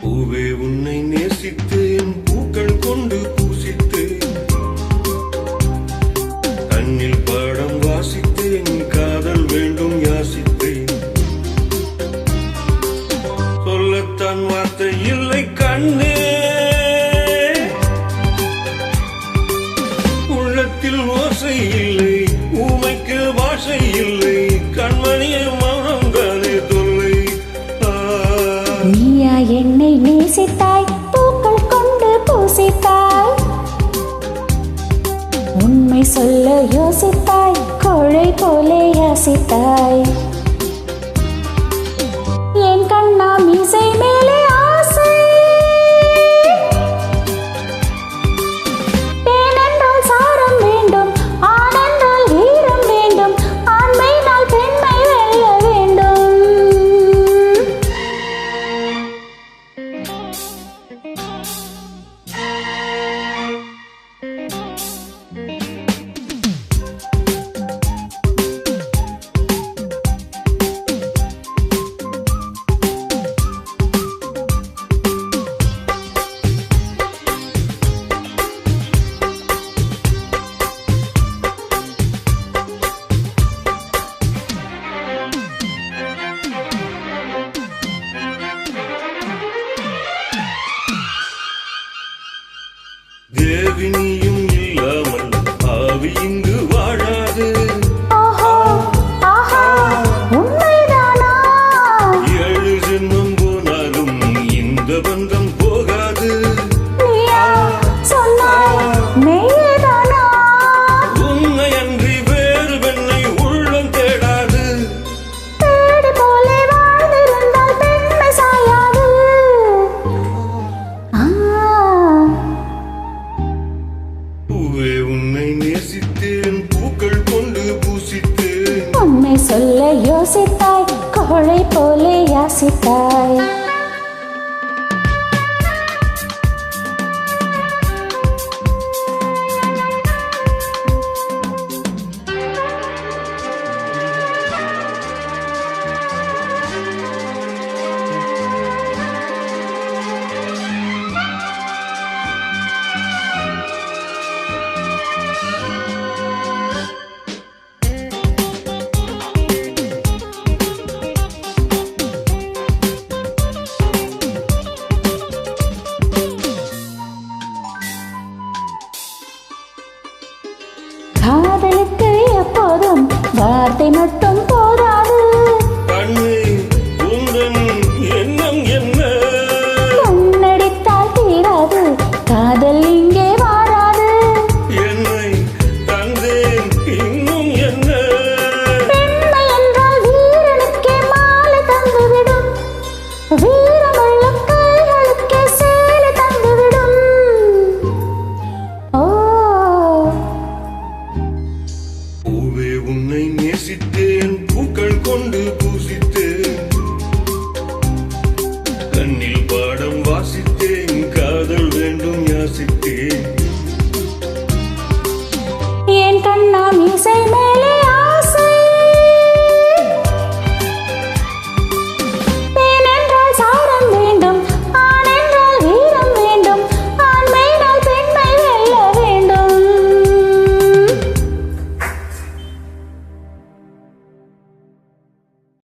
பூவே உன்னை நேசித்தேன், பூக்கள் கொண்டு பூசித்தேன், கண்ணில் பாடம் வாசித்தேன், காதல் வேண்டும் யாசித்தேன். சொல்லத்தான் வார்த்தை இல்லை கண்ணே, உள்ளத்தில் ஓசை இல்லை, ஊமைக்கு பாஷை இல்லை, கண்மணியை மௌனம் தானே தொல்லை. நீயா என்னை நேசித்தாய், பூக்கள் கொண்டு பூசித்தாய், உண்மை சொல்ல யோசித்தாய், கோழை போலே யாசித்தாய். என் கண்ணா மீசை மேலே ஆசை, தேனென்றால் சாரம் வேண்டும், ஆனென்றால் வீரம் வேண்டும், ஆண்மையினால் பெண்மை வெல்ல வேண்டும். தேவினியும் இல்லாமல் ஆவி இங்கு வாழாது. உண்மைதானா? 7 ஜென்மம் போனாலும் இந்த பந்தம் போகாது. நீயா சொன்னாய் மெய்தானா? உன்னை அன்றி வேறு பெண்ணை உள்ளம் தேடாது. தேடி போலே வாழ்ந்திருந்தால் பெண்மை சாயாது. பூவே உன்னை நேசித்தேன், பூக்கள் கொண்டு பூசித்தேன், உண்மை சொல்ல யோசித்தாய், கோழை போலே யாசித்தாய். காதலுக்கு எப்போதும் வார்த்தை மட்டும் போதாது. கண்ணே உந்தன் எண்ணம் என்ன? கண்ணடித்தால் தீராது, காதல் இங்கே வாராது. என்னை தந்தேன் இன்னும் என்ன? பெண்மை என்றால் வீரனுக்கே மாலை தந்துவிடும், வீரமுள்ள கைகளுக்கே சேலை தந்துவிடும். ஓ, பூவே உன்னை நேசித்தேன், பூக்கள் கொண்டு பூசித்தேன், கண்ணில் பாடம் வாசித்தேன், காதல் வேண்டும் யாசித்தேன். என் கண்ணா மீசை